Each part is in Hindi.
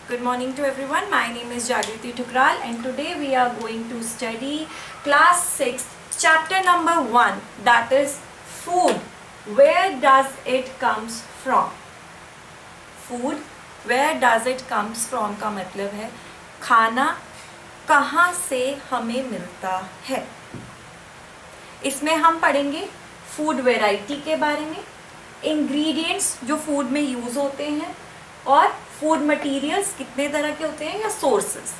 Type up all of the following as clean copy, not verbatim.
Good morning to everyone. My name is Jagriti Thukral and today we are going to study class 6 chapter number 1, that is food. Where does it comes from? Food, where does it comes from का मतलब है खाना कहाँ से हमें मिलता है. इसमें हम पढ़ेंगे फूड वैरायटी के बारे में, इंग्रेडिएंट्स जो फूड में यूज़ होते हैं और फूड मटेरियल्स कितने तरह के होते हैं या सोर्सेस.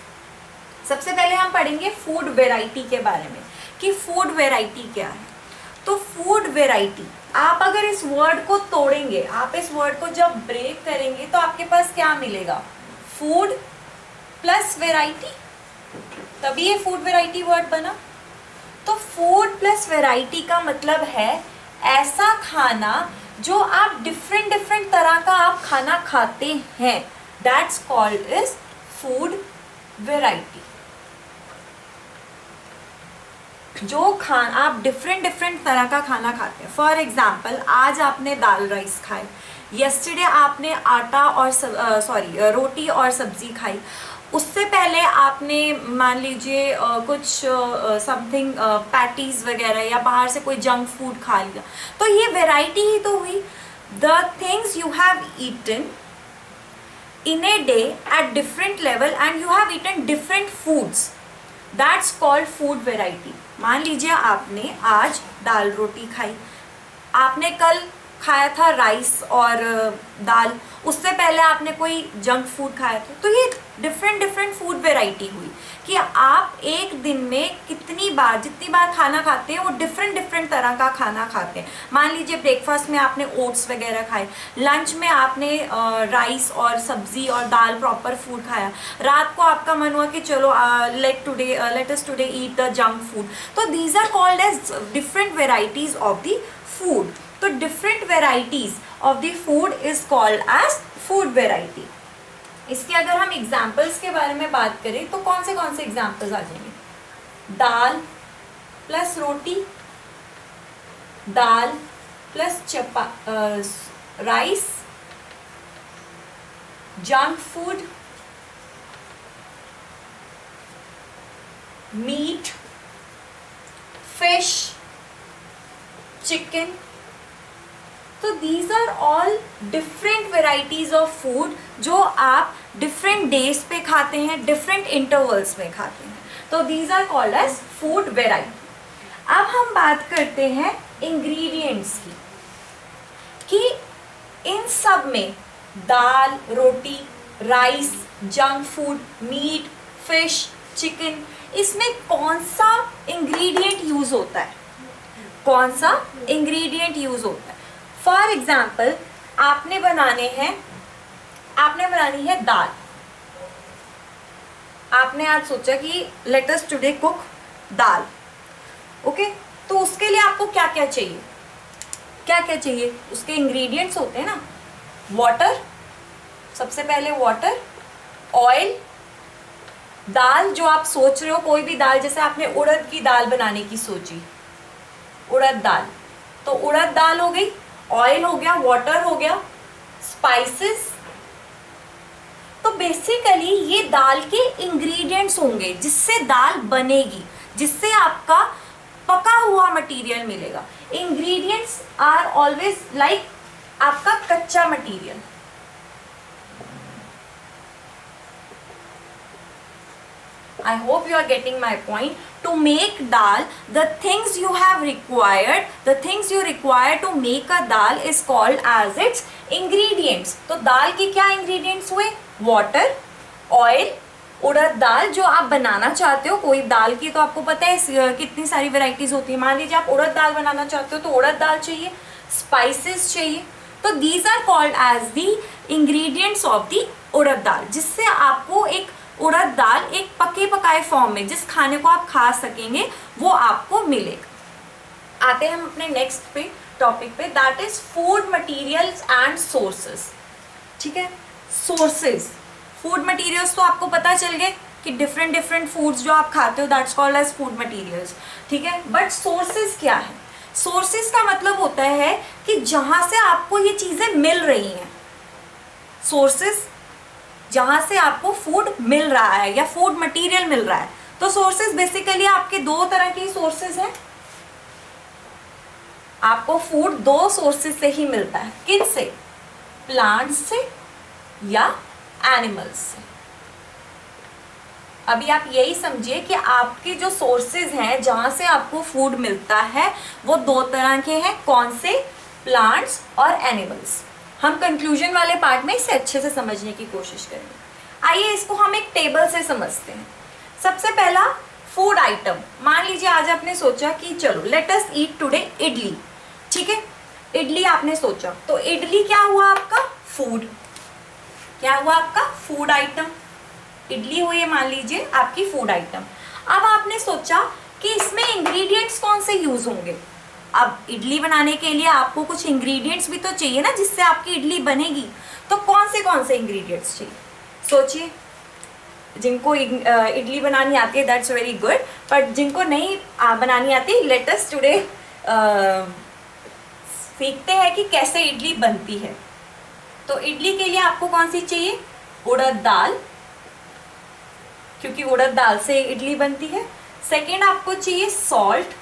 सबसे पहले हम पढ़ेंगे फूड वैरायटी के बारे में कि फूड वैरायटी क्या है. तो फूड वैरायटी, आप अगर इस वर्ड को तोड़ेंगे, आप इस वर्ड को जब ब्रेक करेंगे तो आपके पास क्या मिलेगा? फूड प्लस वैरायटी, तभी ये फूड वैरायटी वर्ड बना. तो फूड प्लस वैरायटी का मतलब है ऐसा खाना जो आप डिफरेंट डिफरेंट तरह का आप खाना खाते हैं, that's called is food variety. जो आप डिफरेंट डिफरेंट तरह का खाना खाते हैं. फॉर एग्जाम्पल, आज आपने दाल राइस खाए, यस्टरडे आपने आटा और रोटी और सब्जी खाई, उससे पहले आपने मान लीजिए कुछ समथिंग पैटीज वगैरह या बाहर से कोई जंक फूड खा लिया. तो ये वैरायटी ही तो हुई. The things you have eaten in a day at different level and you have eaten different foods, that's called food variety. मान लीजिए आपने आज दाल रोटी खाई, आपने कल खाया था राइस और दाल, उससे पहले आपने कोई जंक फूड खाया था. तो ये डिफरेंट डिफरेंट फूड वैरायटी हुई कि आप एक दिन में जितनी बार खाना खाते हैं वो डिफरेंट डिफरेंट तरह का खाना खाते हैं. मान लीजिए ब्रेकफास्ट में आपने ओट्स वगैरह खाए, लंच में आपने राइस और सब्जी और दाल प्रॉपर फूड खाया, रात को आपका मन हुआ कि चलो let us today eat the junk food. तो these are called as different varieties of the food. तो different varieties of the food is called as food variety. इसके अगर हम एग्जाम्पल्स के बारे में बात करें तो कौन से एग्जाम्पल्स आ जाएंगे? दाल प्लस रोटी, दाल plus rice, junk food, meat, fish, chicken. तो these are all different varieties of food जो आप डिफरेंट डेज पे खाते हैं, डिफरेंट इंटरवल्स में खाते हैं. तो these are called as food variety. अब हम बात करते हैं इंग्रेडिएंट्स की कि इन सब में दाल, रोटी, rice, junk food, meat, fish, chicken, इसमें कौन सा इंग्रेडिएंट यूज होता है? कौन सा इंग्रेडिएंट यूज होता है? फॉर एग्जाम्पल, आपने बनानी है दाल. आपने आज सोचा कि लेट अस टुडे कुक दाल. ओके, तो उसके लिए आपको क्या क्या चाहिए? उसके इंग्रेडिएंट्स होते हैं ना, वाटर, सबसे पहले वाटर, ऑयल, दाल जो आप सोच रहे हो, कोई भी दाल, जैसे आपने उड़द की दाल बनाने की सोची, उड़द दाल, तो उड़द दाल हो गई, ऑयल हो गया, वाटर हो गया, स्पाइसेस. तो बेसिकली ये दाल के इंग्रेडिएंट्स होंगे जिससे दाल बनेगी, जिससे आपका पका हुआ मटेरियल मिलेगा. इंग्रेडिएंट्स आर ऑलवेज लाइक आपका कच्चा material. I hope you are getting my point. To make dal, the things you require to make a dal is called as its ingredients. तो दाल के क्या ingredients हुए? Water, oil, उड़द दाल जो आप बनाना चाहते हो. कोई दाल की तो आपको पता है कितनी सारी वेराइटीज होती है. मान लीजिए आप उड़द दाल बनाना चाहते हो तो उड़द दाल चाहिए, स्पाइसेस चाहिए. तो these are called as the ingredients of the urad dal, जिससे आपको एक उड़द दाल एक पके पकाए फॉर्म में, जिस खाने को आप खा सकेंगे, वो आपको मिलेगा. आते हैं हम अपने नेक्स्ट टॉपिक पे, that is food materials and sources. ठीक है, सोर्सेस. फूड मटेरियल्स तो आपको पता चल गए कि डिफरेंट डिफरेंट फूड्स जो आप खाते हो, that's called as food materials. ठीक है, बट सोर्सेस क्या है? सोर्सेस का मतलब होता है कि जहां से आपको ये चीजें मिल रही हैं. सोर्सेस जहां से आपको फूड मिल रहा है या फूड मटेरियल मिल रहा है। तो सोर्सेज बेसिकली आपके दो तरह के सोर्सेज हैं। आपको फूड दो सोर्सेज से ही मिलता है। किन से? प्लांट्स से या एनिमल्स से। अभी आप यही समझिए कि आपके जो सोर्सेज हैं जहां से आपको फूड मिलता है वो दो तरह के हैं। कौन से? प्लांट्स और एनिमल्स। हम कंक्लूजन वाले पार्ट में इसे अच्छे से समझने की कोशिश करेंगे। आइए इसको हम एक टेबल से समझते हैं। सबसे पहला फूड आइटम, मान लीजिए आज आपने सोचा कि चलो लेट अस ईट टुडे इडली, ठीक है, इडली आपने सोचा, तो इडली क्या हुआ आपका? फूड। क्या हुआ आपका? Food item. इडली हुई है मान लीजिए आपकी फूड आइटम। अब आपने सोचा कि इसमें इंग्रेडिएंट्स कौन से यूज होंगे। अब इडली बनाने के लिए आपको कुछ इंग्रेडिएंट्स भी तो चाहिए ना जिससे आपकी इडली बनेगी। तो कौन से इंग्रेडिएंट्स चाहिए? सोचिए। जिनको इडली बनानी आती है दैट्स वेरी गुड, बट जिनको नहीं बनानी आती, लेट अस टुडे सीखते हैं कि कैसे इडली बनती है। तो इडली के लिए आपको कौन सी चाहिए? उड़द दाल, क्योंकि उड़द दाल से इडली बनती है। सेकेंड आपको चाहिए सॉल्ट,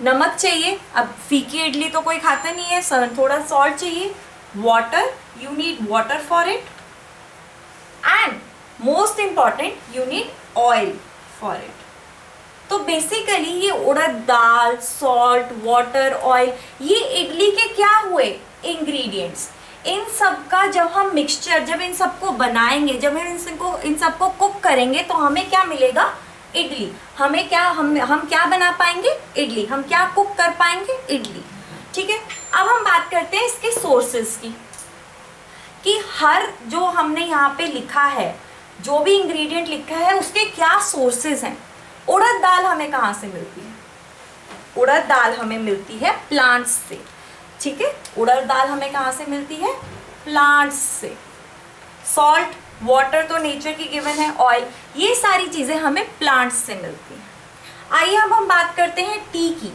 नमक चाहिए। अब फीकी इडली तो कोई खाता नहीं है, थोड़ा सॉल्ट चाहिए। Water, you need water for it. And most important you need oil for it. तो बेसिकली ये उड़द दाल, सॉल्ट, वाटर, ऑयल, ये इडली के क्या हुए? इंग्रेडिएंट्स। इन सब का जब हम मिक्सचर, जब इन सबको बनाएंगे, जब हम इन सबको कुक करेंगे तो हमें क्या मिलेगा? इडली। हमें क्या हम क्या बना पाएंगे? इडली। हम क्या कुक कर पाएंगे? इडली। ठीक है, अब हम बात करते हैं इसके सोर्सेस की, कि हर जो हमने यहाँ पे लिखा है, जो भी इंग्रेडिएंट लिखा है उसके क्या सोर्सेस हैं। उड़द दाल हमें कहाँ से मिलती है? उड़द दाल हमें मिलती है प्लांट्स से। ठीक है, उड़द दाल हमें कहाँ से मिलती है? प्लांट्स से। सॉल्ट, वाटर तो नेचर की गिवन है, ऑयल, ये सारी चीज़ें हमें प्लांट्स से मिलती हैं। आइए अब हम बात करते हैं टी की।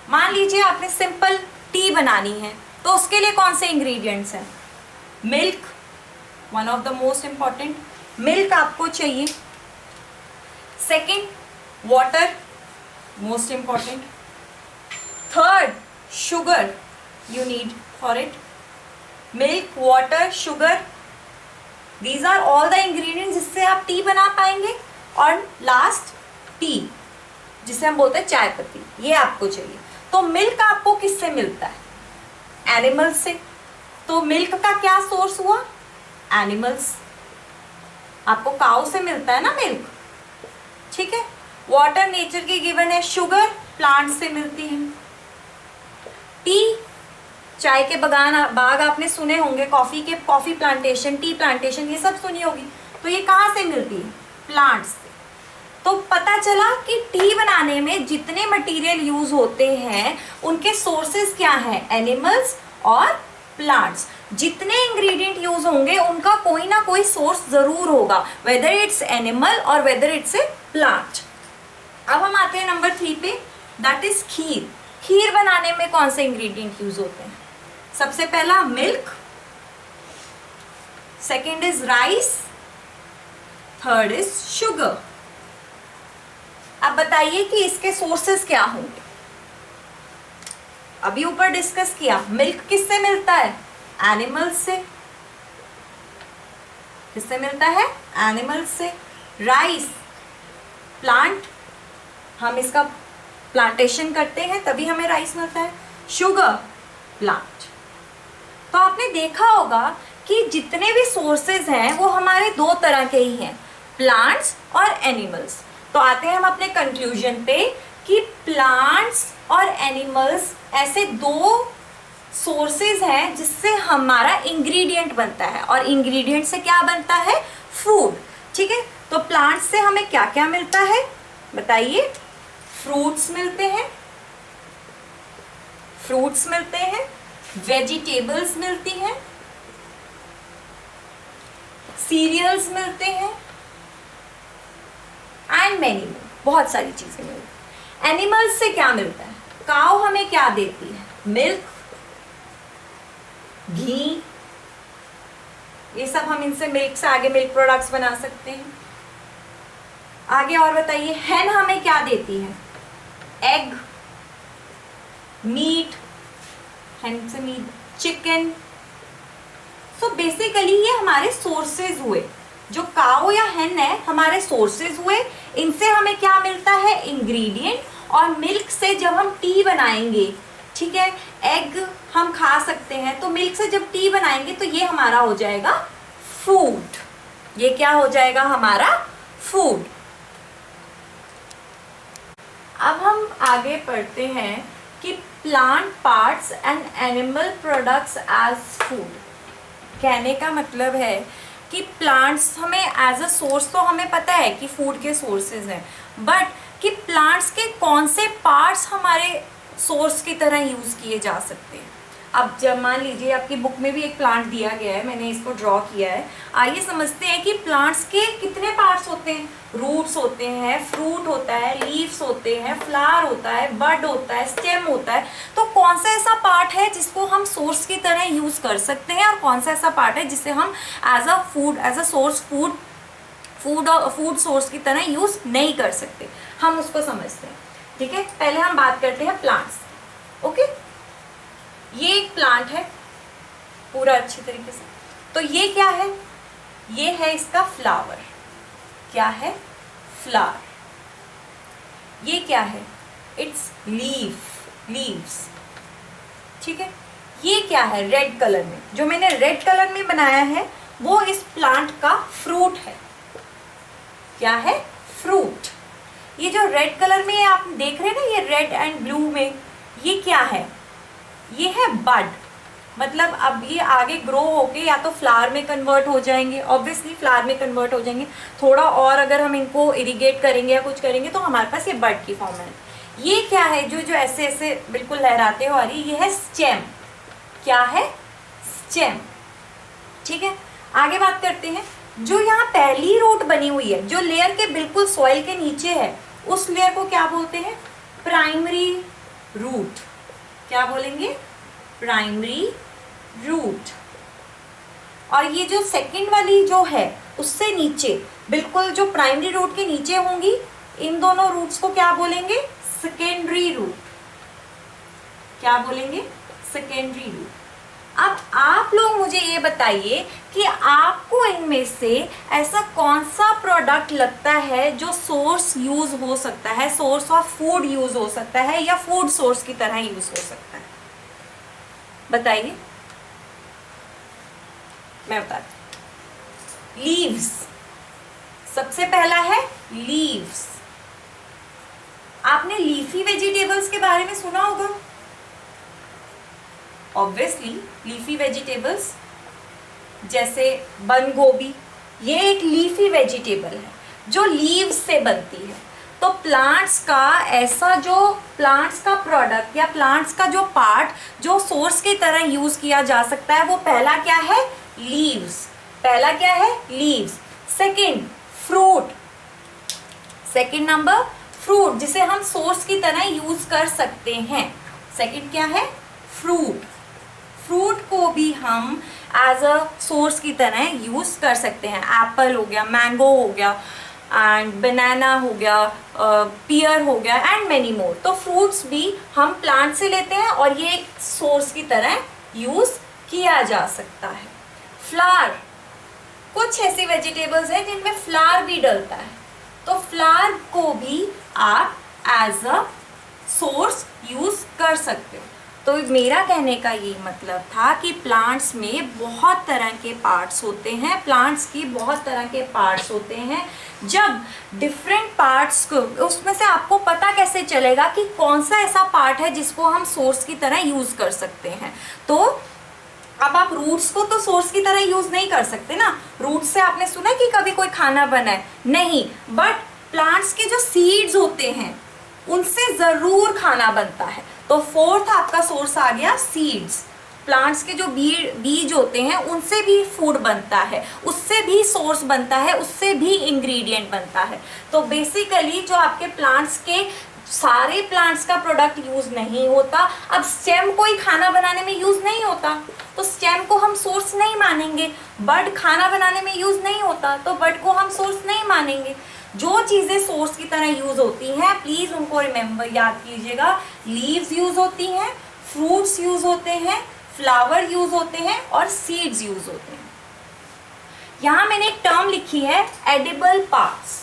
मान लीजिए आपने सिंपल टी बनानी है, तो उसके लिए कौन से इंग्रेडिएंट्स हैं? Milk, one of the most important, milk आपको चाहिए। Second, water, most important. Third, sugar, you need for it. Milk, water, sugar, these are all the ingredients जिससे आप टी बना पाएंगे। और लास्ट टी, जिसे हम बोलते हैं चाय पत्ती, ये आपको चाहिए। तो मिल्क आपको किससे मिलता है? एनिमल्स से। तो मिल्क का क्या सोर्स हुआ? एनिमल्स। आपको काऊ से मिलता है ना मिल्क, ठीक है। वाटर नेचर की गिवन है, शुगर प्लांट से मिलती है। टी, चाय के बाग आपने सुने होंगे, कॉफी प्लांटेशन, टी प्लांटेशन, ये सब सुनी होगी। तो ये कहाँ से मिलती है? प्लांट्स से। तो पता चला कि टी बनाने में जितने मटेरियल यूज होते हैं उनके सोर्सेज क्या हैं? एनिमल्स और प्लांट्स। जितने इंग्रेडिएंट यूज होंगे उनका कोई ना कोई सोर्स जरूर होगा, वेदर इट्स एनिमल और वेदर इट्स ए प्लांट। अब हम आते हैं नंबर 3 पे, दैट इज खीर। खीर बनाने में कौन से इंग्रेडिएंट यूज होते हैं? सबसे पहला milk, second is rice, third is sugar. अब बताइए कि इसके सोर्सेस क्या होंगे। अभी ऊपर डिस्कस किया, मिल्क किससे मिलता है? एनिमल्स से। किससे मिलता है? एनिमल्स से। राइस, प्लांट, हम इसका प्लांटेशन करते हैं तभी हमें राइस मिलता है। Sugar, plant. तो आपने देखा होगा कि जितने भी सोर्सेज हैं वो हमारे दो तरह के ही हैं, प्लांट्स और एनिमल्स। तो आते हैं हम अपने कंक्लूजन पे कि प्लांट्स और एनिमल्स ऐसे दो सोर्सेज हैं जिससे हमारा इंग्रेडिएंट बनता है, और इंग्रेडिएंट से क्या बनता है? फूड। ठीक है, तो प्लांट्स से हमें क्या क्या मिलता है बताइए? फ्रूट्स मिलते हैं, फ्रूट्स मिलते हैं, वेजिटेबल्स मिलती हैं, सीरियल्स मिलते हैं, एंड मेनी मोर, बहुत सारी चीजें मिलती हैं। एनिमल्स से क्या मिलता है? काऊ हमें क्या देती है? मिल्क, घी, ये सब हम इनसे मिल्क से आगे मिल्क प्रोडक्ट्स बना सकते हैं। आगे और बताइए, हैन हमें क्या देती है? एग, मीट, हैन से मीट, चिकन। सो बेसिकली ये हमारे सोर्सेज हुए। जो काऊ या हैन है हमारे सोर्सेज हुए, इनसे हमें क्या मिलता है? इंग्रेडिएंट। और मिल्क से जब हम टी बनाएंगे, ठीक है, एग हम खा सकते हैं, तो मिल्क से जब टी बनाएंगे तो ये हमारा हो जाएगा फूड। ये क्या हो जाएगा? हमारा फूड। अब हम आगे पढ़ते हैं कि plant parts and animal products as food. कहने का मतलब है कि प्लांट्स हमें एज अ सोर्स, तो हमें पता है कि फूड के सोर्सेज हैं, बट कि प्लांट्स के कौन से पार्ट्स हमारे सोर्स की तरह यूज़ किए जा सकते हैं। अब जब मान लीजिए आपकी बुक में भी एक प्लांट दिया गया है, मैंने इसको ड्रॉ किया है, आइए समझते हैं कि प्लांट्स के कितने पार्ट्स होते हैं। रूट्स होते हैं, फ्रूट होता है, लीव्स होते हैं, फ्लावर होता है, बड होता है, स्टेम होता है। तो कौन सा ऐसा पार्ट है जिसको हम सोर्स की तरह यूज़ कर सकते हैं और कौन सा ऐसा पार्ट है जिसे हम as a food, as a source food source की तरह यूज़ नहीं कर सकते। हम उसको समझते हैं, ठीक है। पहले हम बात करते हैं प्लांट्स। ओके, ये एक प्लांट है पूरा अच्छी तरीके से। तो ये क्या है? ये है इसका फ्लावर। क्या है? फ्लावर। ये क्या है? इट्स लीव्स, ठीक है। ये क्या है? रेड कलर में, जो मैंने रेड कलर में बनाया है वो इस प्लांट का फ्रूट है। क्या है? फ्रूट। ये जो रेड कलर में आप देख रहे हैं ना, ये रेड एंड ब्लू में, ये क्या है? ये है बड। मतलब अब ये आगे ग्रो होके या तो फ्लावर में कन्वर्ट हो जाएंगे, ऑब्वियसली फ्लावर में कन्वर्ट हो जाएंगे। थोड़ा और अगर हम इनको इरिगेट करेंगे या कुछ करेंगे तो हमारे पास ये बड की फॉर्म है। ये क्या है जो जो ऐसे ऐसे बिल्कुल लहराते हो आ रही? ये है स्टेम। क्या है? स्टेम, ठीक है। आगे बात करते हैं, जो यहाँ पहली रूट बनी हुई है, जो लेयर के बिल्कुल सॉइल के नीचे है, उस लेयर को क्या बोलते हैं? Primary root. क्या बोलेंगे? Primary root. और ये जो सेकंड वाली जो है उससे नीचे, बिल्कुल जो प्राइमरी रूट के नीचे होंगी, इन दोनों रूट्स को क्या बोलेंगे? Secondary root. क्या बोलेंगे? Secondary root. अब आप लोग मुझे ये बताइए कि आपको इनमें से ऐसा कौन सा प्रोडक्ट लगता है जो सोर्स यूज हो सकता है, सोर्स ऑफ फूड यूज हो सकता है या फूड सोर्स की तरह यूज हो सकता है? बताइए, मैं बताती हूँ। लीव्स, सबसे पहला है लीव्स। आपने लीफी वेजिटेबल्स के बारे में सुना होगा। ऑब्वियसली लीफी वेजिटेबल्स जैसे बंद गोभी, ये एक लीफी वेजिटेबल है जो लीव्स से बनती है। तो प्लांट्स का ऐसा जो प्लांट्स का प्रोडक्ट या प्लांट्स का जो पार्ट जो सोर्स की तरह यूज किया जा सकता है, वो पहला क्या है? लीव्स। पहला क्या है? Leaves. Second fruit. Second number fruit, जिसे हम सोर्स की तरह यूज कर सकते हैं। सेकंड क्या है? फ्रूट। फ्रूट को भी हम एज अ सोर्स की तरह यूज कर सकते हैं। एप्पल हो गया, मैंगो हो गया, एंड बनाना हो गया, पियर हो गया, एंड मेनी मोर। तो फ्रूट्स भी हम प्लांट से लेते हैं और ये एक सोर्स की तरह यूज किया जा सकता है। फ्लावर, कुछ ऐसी वेजिटेबल्स हैं जिनमें फ्लावर भी डलता है, तो फ्लावर को भी आप एज अ सोर्स यूज कर सकते हो। तो मेरा कहने का ये मतलब था कि प्लांट्स में बहुत तरह के पार्ट्स होते हैं, प्लांट्स की बहुत तरह के पार्ट्स होते हैं। जब डिफरेंट पार्ट्स को, उसमें से आपको पता कैसे चलेगा कि कौन सा ऐसा पार्ट है जिसको हम सोर्स की तरह यूज कर सकते हैं? तो अब आप रूट्स को तो सोर्स की तरह यूज नहीं कर सकते ना। रूट्स से आपने सुना कि कभी कोई खाना बना है? नहीं। बट प्लांट्स के जो सीड्स होते हैं उनसे जरूर खाना बनता है। तो फोर्थ आपका सोर्स आ गया सीड्स। प्लांट्स के जो बीज होते हैं उनसे भी फूड बनता है, उससे भी सोर्स बनता है, उससे भी इंग्रेडिएंट बनता है। तो बेसिकली जो आपके प्लांट्स के सारे प्लांट्स का प्रोडक्ट यूज नहीं होता। अब स्टेम कोई खाना बनाने में यूज नहीं होता तो स्टेम को हम सोर्स नहीं मानेंगे। बड खाना बनाने में यूज नहीं होता तो बड को हम सोर्स नहीं मानेंगे। जो चीजें सोर्स की तरह यूज होती हैं प्लीज उनको रिमेंबर याद कीजिएगा। लीव्स यूज होती हैं, फ्रूट्स यूज होते हैं, फ्लावर यूज होते हैं और सीड्स यूज होते हैं। यहां मैंने एक टर्म लिखी है एडिबल पार्ट्स।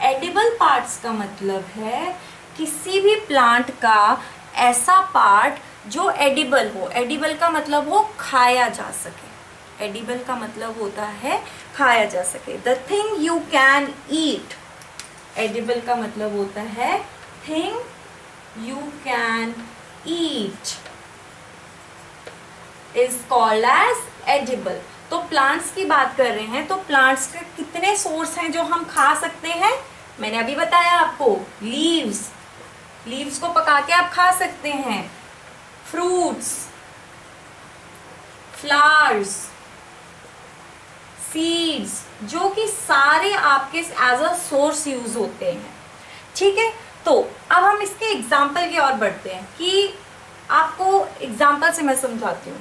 एडिबल पार्ट्स का मतलब है किसी भी प्लांट का ऐसा पार्ट जो एडिबल हो। एडिबल का मतलब हो खाया जा सके। एडिबल का मतलब होता है खाया जा सके। The thing you can eat. Edible का मतलब होता है thing you can eat is called as edible. तो प्लांट्स की बात कर रहे हैं तो प्लांट्स के कितने सोर्स हैं जो हम खा सकते हैं? मैंने अभी बताया आपको, लीव्स, लीव्स को पका के आप खा सकते हैं, फ्रूट्स, फ्लावर्स, सीड्स, जो कि सारे आपके एज अ सोर्स यूज होते हैं। ठीक है, तो अब हम इसके एग्जाम्पल की ओर बढ़ते हैं कि आपको एग्जाम्पल से मैं समझाती हूँ।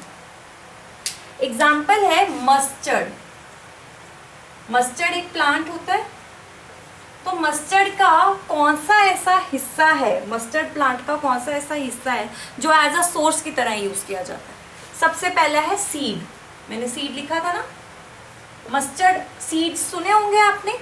एग्जाम्पल है मस्टर्ड। मस्टर्ड एक प्लांट होता है। तो मस्टर्ड का कौन सा ऐसा हिस्सा है, मस्टर्ड प्लांट का कौन सा ऐसा हिस्सा है जो एज अ सोर्स की तरह यूज किया जाता है? सबसे पहला है सीड। मैंने सीड लिखा था ना। मस्टर्ड सीड्स सुने होंगे आपने।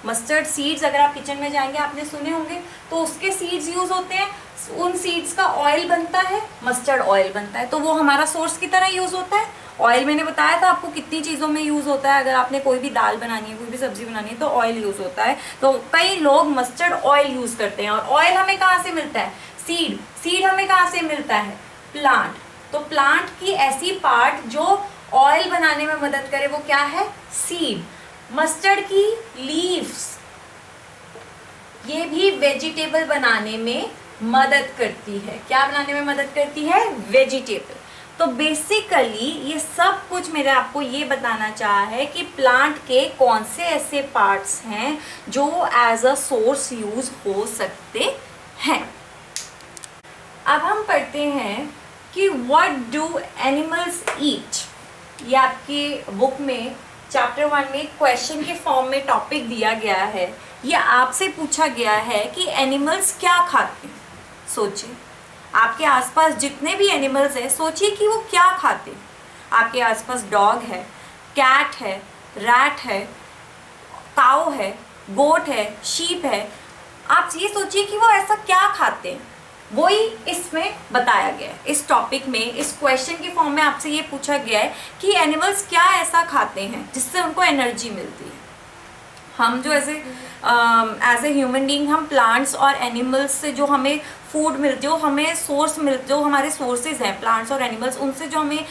मस्टर्ड सीड्स अगर आप किचन में जाएंगे आपने सुने होंगे। तो उसके सीड्स यूज होते हैं, उन सीड्स का ऑयल बनता है, मस्टर्ड ऑयल बनता है। तो वो हमारा सोर्स की तरह यूज होता है। ऑयल मैंने बताया था आपको कितनी चीज़ों में यूज़ होता है। अगर आपने कोई भी दाल बनानी है, कोई भी सब्जी बनानी है तो ऑयल यूज़ होता है। तो कई लोग मस्टर्ड ऑयल यूज़ करते हैं। और ऑयल हमें कहाँ से मिलता है? सीड। सीड हमें कहाँ से मिलता है? प्लांट। तो प्लांट की ऐसी पार्ट जो ऑयल बनाने में मदद करे वो क्या है? सीड। मस्टर्ड की लीव्स, ये भी वेजिटेबल बनाने में मदद करती है। क्या बनाने में मदद करती है? वेजिटेबल। तो बेसिकली ये सब कुछ मेरे आपको ये बताना चाहा है कि प्लांट के कौन से ऐसे पार्ट्स हैं जो एज अ सोर्स यूज हो सकते हैं। अब हम पढ़ते हैं कि व्हाट डू एनिमल्स ईट। ये आपकी बुक में चैप्टर 1 में क्वेश्चन के फॉर्म में टॉपिक दिया गया है। ये आपसे पूछा गया है कि एनिमल्स क्या खाते हैं। सोचिए, आपके आसपास जितने भी एनिमल्स हैं सोचिए कि वो क्या खाते हैं। आपके आसपास डॉग है, कैट है, रैट है, काऊ है, गोट है, शीप है। आप ये सोचिए कि वो ऐसा क्या खाते हैं। वही इसमें बताया गया है। इस टॉपिक में, इस क्वेश्चन के फॉर्म में आपसे ये पूछा गया है कि एनिमल्स क्या ऐसा खाते हैं जिससे उनको एनर्जी मिलती है। हम जो एज ए ह्यूमन बीइंग हम प्लांट्स और एनिमल्स से जो हमें फूड मिलती है, जो हमें सोर्स मिलते, जो हमारे सोर्सेज हैं प्लांट्स और एनिमल्स, उनसे जो हमें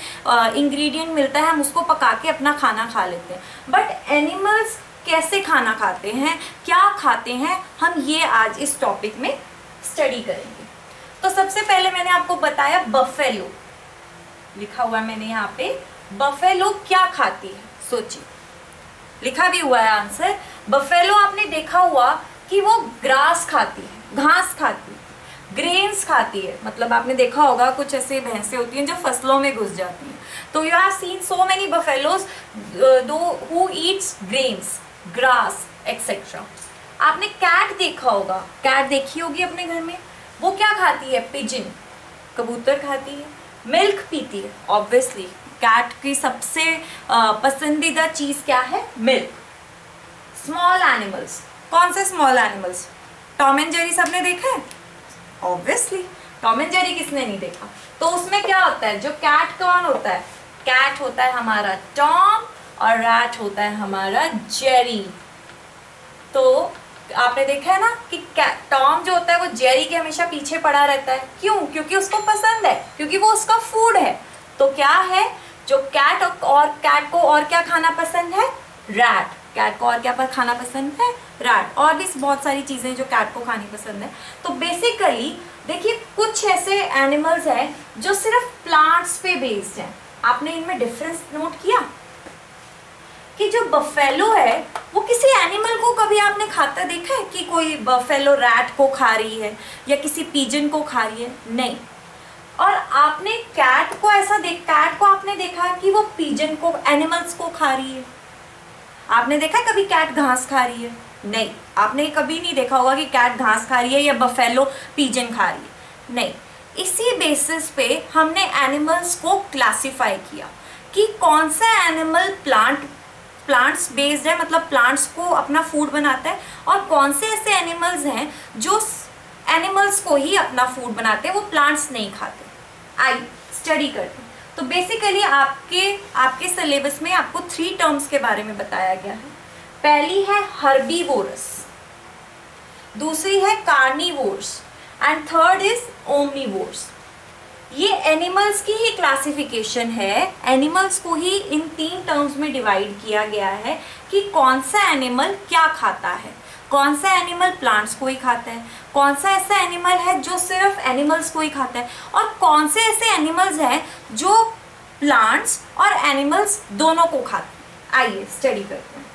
इंग्रेडिएंट मिलता है हम उसको पका के अपना खाना खा लेते हैं। बट एनिमल्स कैसे खाना खाते हैं, क्या खाते हैं, हम ये आज इस टॉपिक में स्टडी करेंगे। तो सबसे पहले मैंने आपको बताया बफेलो, लिखा हुआ है मैंने यहाँ पे, बफेलो क्या खाती है। सोचिए, लिखा भी हुआ है आंसर। बफेलो आपने देखा हुआ कि वो ग्रास खाती है, घास खाती है, ग्रेन्स खाती है। मतलब आपने देखा होगा कुछ ऐसे भैंसें होती हैं जो फसलों में घुस जाती हैं। तो you have seen so many buffaloes though who eats grains, grass etcetera. आपने कैट देखा होगा, कैट देखी होगी अपने घर में। वो क्या खाती है? पिजन, कबूतर खाती है। मिल्क पीती है, ऑब्वियसली कैट की सबसे पसंदीदा चीज़ क्या है? मिल्क। स्मॉल एनिमल्स, कौन से small animals? Tom and Jerry सबने देखा है? ऑब्वियसली टॉम एंड जेरी किसने नहीं देखा। तो उसमें क्या होता है, जो कैट कौन होता है? कैट होता है हमारा टॉम और रैट होता है हमारा जेरी। तो आपने देखा है ना कि टॉम जो होता है वो जेरी के हमेशा पीछे पड़ा रहता है। क्यों? क्योंकि उसको पसंद है, क्योंकि वो उसका फूड है। तो क्या है, जो कैट को और क्या खाना पसंद है? रैट। कैट को और क्या खाना पसंद है? रैट। और भी बहुत सारी चीज़ें जो कैट को खानी पसंद है। तो बेसिकली देखिए, कुछ ऐसे एनिमल्स हैं जो सिर्फ प्लांट्स पे बेस्ड हैं। आपने इनमें डिफरेंस नोट किया कि जो बफेलो है वो किसी एनिमल को कभी आपने खाता देखा है कि कोई बफेलो रैट को खा रही है या किसी पिजन को खा रही है? नहीं। और आपने कैट को कैट को आपने देखा कि वो पिजन को, एनिमल्स को खा रही है? आपने देखा कभी कैट घास खा रही है? नहीं। आपने कभी नहीं देखा होगा कि कैट घास खा रही है या बफेलो पिजन खा रही है, नहीं। इसी बेसिस पे हमने एनिमल्स को क्लासिफाई किया कि कौन सा एनिमल प्लांट्स बेस्ड है, मतलब प्लांट्स को अपना फूड बनाता है, और कौन से ऐसे एनिमल्स हैं जो एनिमल्स को ही अपना फूड बनाते हैं, वो प्लांट्स नहीं खाते। आइए स्टडी करते हैं। तो बेसिकली आपके सिलेबस में आपको 3 टर्म्स के बारे में बताया गया है। पहली है हर्बीवोरस, दूसरी है carnivores, and third is omnivores. ये एनिमल्स की ही क्लासिफिकेशन है, एनिमल्स को ही इन 3 टर्म्स में डिवाइड किया गया है कि कौन सा एनिमल क्या खाता है, कौन सा एनिमल प्लांट्स को ही खाता है, कौन सा ऐसा एनिमल है जो सिर्फ एनिमल्स को ही खाता है, और कौन से ऐसे एनिमल्स हैं जो प्लांट्स और एनिमल्स दोनों को खाते हैं। आइए स्टडी करते हैं।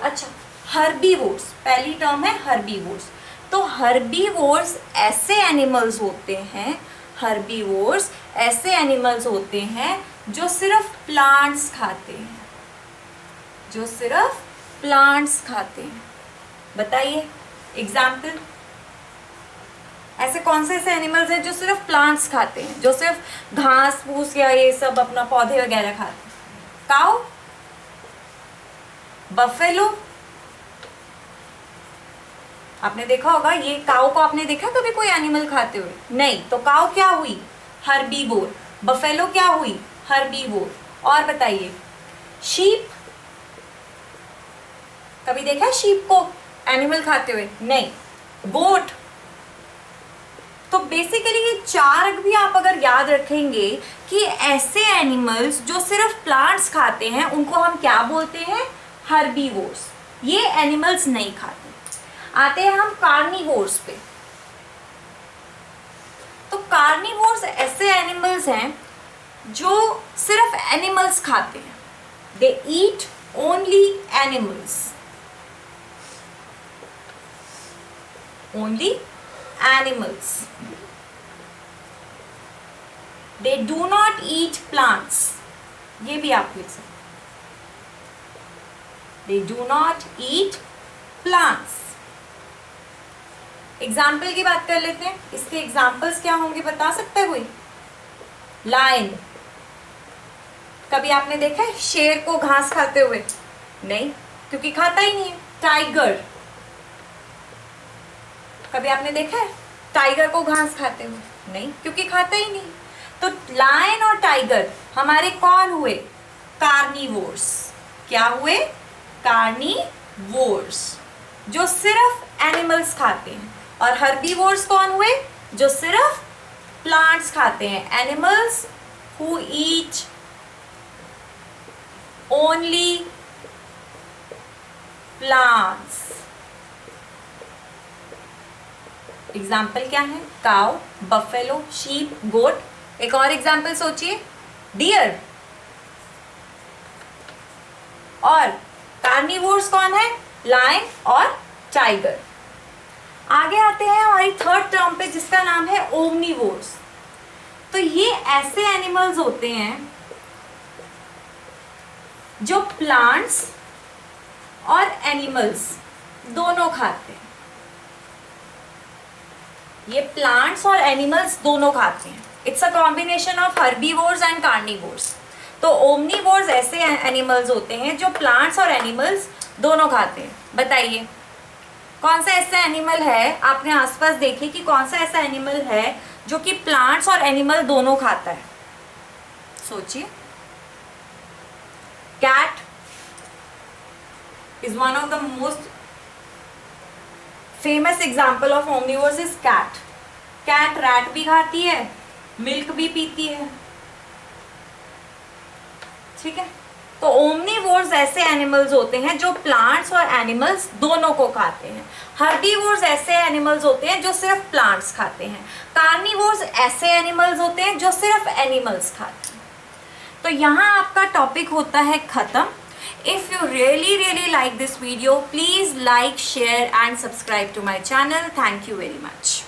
अच्छा, हर्बीवोर्स, पहली टर्म है हर्बीवोर्स। तो हर्बीवोर्स ऐसे एनिमल्स होते हैं, हर्बीवोर्स ऐसे एनिमल्स होते हैं जो सिर्फ प्लांट्स खाते हैं, जो सिर्फ प्लांट्स खाते हैं। बताइए एग्जाम्पल, ऐसे कौन से ऐसे एनिमल्स हैं जो सिर्फ प्लांट्स खाते हैं, जो सिर्फ घास फूस या ये सब अपना पौधे वगैरह खाते हैं? काऊ, बफेलो। आपने देखा होगा, ये काऊ को आपने देखा कभी कोई एनिमल खाते हुए? नहीं। तो काऊ क्या हुई? हर्बीवोर। बफेलो क्या हुई? हर्बीवोर। और बताइए, शीप, कभी देखा है शीप को एनिमल खाते हुए? नहीं। गोट। तो बेसिकली ये 4 भी आप अगर याद रखेंगे कि ऐसे एनिमल्स जो सिर्फ प्लांट्स खाते हैं उनको हम क्या बोलते हैं? हर्बीवोर्स। ये एनिमल्स नहीं खाते। आते हैं हम कार्निवोर्स पे। तो कार्निवोर्स ऐसे एनिमल्स हैं जो सिर्फ एनिमल्स खाते हैं, they eat only animals, only animals, they do not eat plants. ये भी आप लिख सकते, they do not eat plants. Example की बात कर लेते हैं, इसके एग्जाम्पल्स क्या होंगे बता सकता है कोई? लायन, कभी आपने देखा है शेर को घास खाते हुए? नहीं, क्योंकि खाता ही नहीं है। टाइगर, कभी आपने देखा है टाइगर को घास खाते हुए? नहीं, क्योंकि खाता ही नहीं। तो लायन और टाइगर हमारे कौन हुए? कार्निवोर्स। क्या हुए? कार्निवोर्स, जो सिर्फ एनिमल्स खाते हैं। और हर्बीवोर्स कौन हुए? जो सिर्फ प्लांट्स खाते हैं, animals who eat only plants. Example क्या है? काउ, बफेलो, शीप, गोट। एक और एग्जाम्पल सोचिए, डियर। और कार्निवोर्स कौन है? लायन और टाइगर। आगे आते हैं हमारी 3rd टर्म पे, जिसका नाम है ओमनीवोर्स। तो ये ऐसे एनिमल्स होते हैं जो प्लांट्स और एनिमल्स दोनों खाते हैं। ये प्लांट्स और एनिमल्स दोनों खाते हैं। It's a combination of herbivores and carnivores. तो ओमनीवोर्स ऐसे एनिमल्स होते हैं जो प्लांट्स और एनिमल्स दोनों खाते हैं। बताइए कौन सा ऐसा एनिमल है, आपने आसपास देखे कि कौन सा ऐसा एनिमल है जो कि प्लांट्स और एनिमल दोनों खाता है? सोचिए। Cat is one of the most famous example of omnivores is cat. Cat rat भी खाती है, मिल्क भी पीती है, ठीक है। तो ओमनीवोर्स ऐसे एनिमल्स होते हैं जो प्लांट्स और एनिमल्स दोनों को खाते हैं। हर्बीवोर्स ऐसे एनिमल्स होते हैं जो सिर्फ प्लांट्स खाते हैं। कार्निवोर्स ऐसे एनिमल्स होते हैं जो सिर्फ एनिमल्स खाते हैं। तो यहाँ आपका टॉपिक होता है खत्म। If you really like this video, please like, share and subscribe to my channel. Thank you very much.